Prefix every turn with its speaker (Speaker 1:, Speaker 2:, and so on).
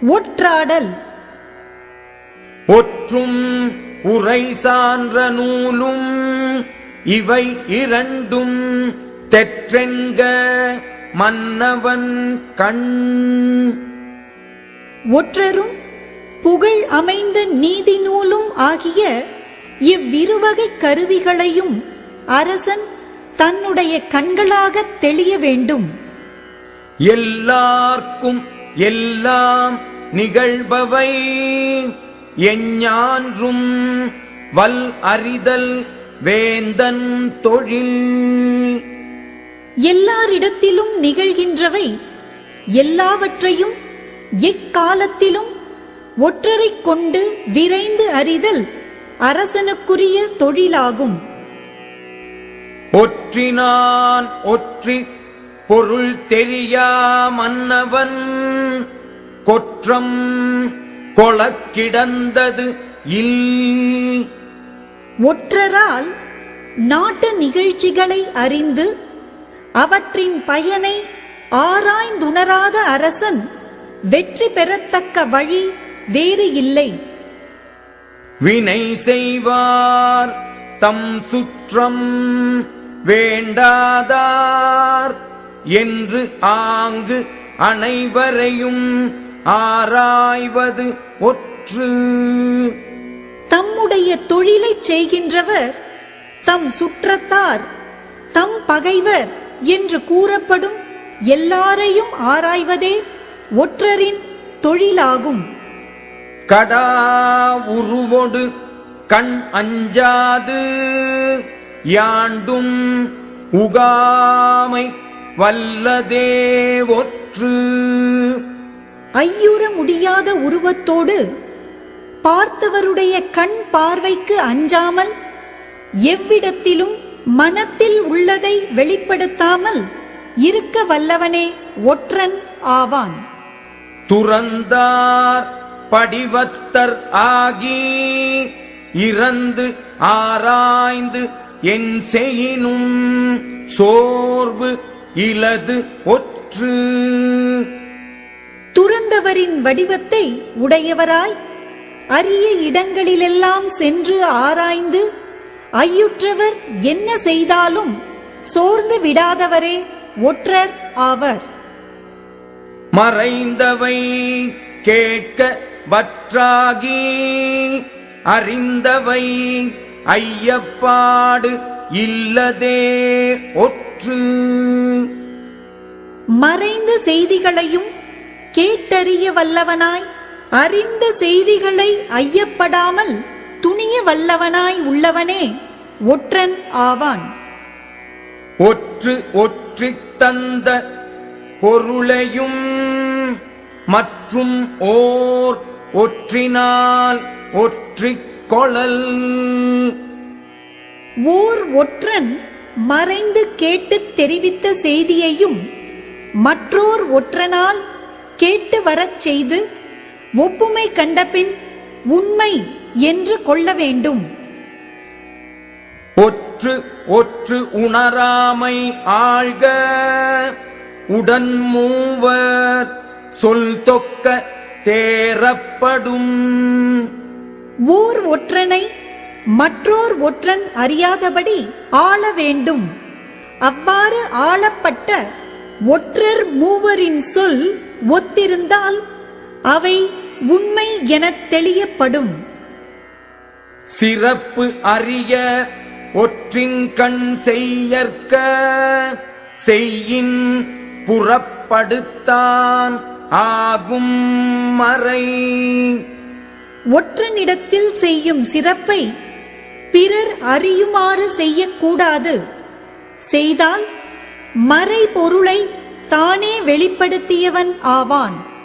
Speaker 1: ஒற்றாடல்.
Speaker 2: ஒற்றும் உரை சான்ற நூலும் இவை இரண்டும் தெற்றென்க மன்னவன் கண்.
Speaker 1: ஒற்றரும் புகழ் அமைந்த நீதி நூலும் ஆகிய இவ்விருவகை கருவிகளையும் அரசன் தன்னுடைய கண்களாகத் தெளிய வேண்டும்.
Speaker 2: எல்லார்க்கும் எல்லாம் நிகழ்பவை எஞ்ஞான்றும் வல் அறிதல் வேந்தன் தொழில்.
Speaker 1: எல்லாரிடத்திலும் நிகழ்கின்றவை எல்லாவற்றையும் எக்காலத்திலும் ஒற்றரைக் கொண்டு விரைந்து அறிதல் அரசனுக்குரிய தொழிலாகும்.
Speaker 2: ஒற்றினான் ஒற்றி பொருள் தெரியா மன்னவன் கொற்றம் கொளக் கிடந்தது இல்.
Speaker 1: ஒற்றரால் நாட்டு நிகழ்ச்சிகளை அறிந்து அவற்றின் பயனை ஆராய்ந்துணராத அரசன் வெற்றி பெறத்தக்க வழி வேறு இல்லை.
Speaker 2: வினை செய்வார் தம் சுற்றம் வேண்டாதார் என்று ஆங்கு அனைவரையும் ஆராய்வது ஒற்று.
Speaker 1: தம்முடைய தொழிலை செய்கின்றவர் தம் சுற்றத்தார் தம் பகைவர் என்று கூறப்படும் எல்லாரையும் ஆராய்வதே ஒற்றரின் தொழிலாகும்.
Speaker 2: கடா உருவொடு கண் அஞ்சாது யாண்டும் உகாமை வல்லதே ஒற்று.
Speaker 1: ஐயுற முடியாத உருவத்தோடு பார்த்தவருடைய கண் பார்வைக்கு அஞ்சாமல் எவ்விடத்திலும் மனத்தில் உள்ளதை வெளிப்படுத்தாமல் இருக்க வல்லவனே ஒற்றன் ஆவான்.
Speaker 2: துறந்தார் படிவத்தர் ஆகி இறந்து ஆராய்ந்து என் செய்யினும் சோர்வு இலது ஒற்று.
Speaker 1: துறந்தவரின் வடிவத்தை உடையவராய் அரிய இடங்களிலெல்லாம் சென்று ஆராய்ந்து ஐயுற்றவர் என்ன செய்தாலும் சோர்ந்து விடாதவரே ஒற்றர் ஆவர்.
Speaker 2: மறைந்தவை கேட்க வற்றாகி அறிந்தவை ஐயப்பாடு இல்லதே ஒற்று.
Speaker 1: மறைந்த செய்திகளையும் கேட்டறிய வல்லவனாய் அறிந்த செய்திகளை ஐயப்படாமல் துணிய வல்லவனாய் உள்ளவனே ஒற்றன் ஆவான்.
Speaker 2: ஒற்று ஒற்றித் தந்த பொருளையும் மற்றும் ஓர் ஒற்றினால் ஒற்றிக் கொளல்.
Speaker 1: ஓர் ஒற்றன் மறைந்து கேட்டுத் தெரிவித்த செய்தியையும் மற்றோர் ஒற்றனால் கேட்டு வரச் செய்து ஒப்புமை கண்டபின் உண்மை என்று கொள்ள வேண்டும்.
Speaker 2: ஒற்று ஒற்று உணராமை ஆள்க உடன் மூவர் சொல் தொக்க தேரப்படும்.
Speaker 1: ஓர் ஒற்றனை மற்றோர் ஒற்றன் அறியாதபடி ஆள வேண்டும். அவ்வாறு ஆளப்பட்ட ஒற்றர் மூவரின் சொல் ஒத்திருந்தால் அவை உண்மை எனத் தெளியப்படும்.
Speaker 2: சிறப்பு அறிய ஒற்றின் கண் செய்யற்க செய்யின் புறப்படுத்தான் ஆகும் மறை.
Speaker 1: ஒற்றனிடத்தில் செய்யும் சிறப்பை பிறர் அறியுமாறு செய்யக்கூடாது. செய்தால் மறை பொருளை தானே வெளிப்படுத்தியவன் ஆவான்.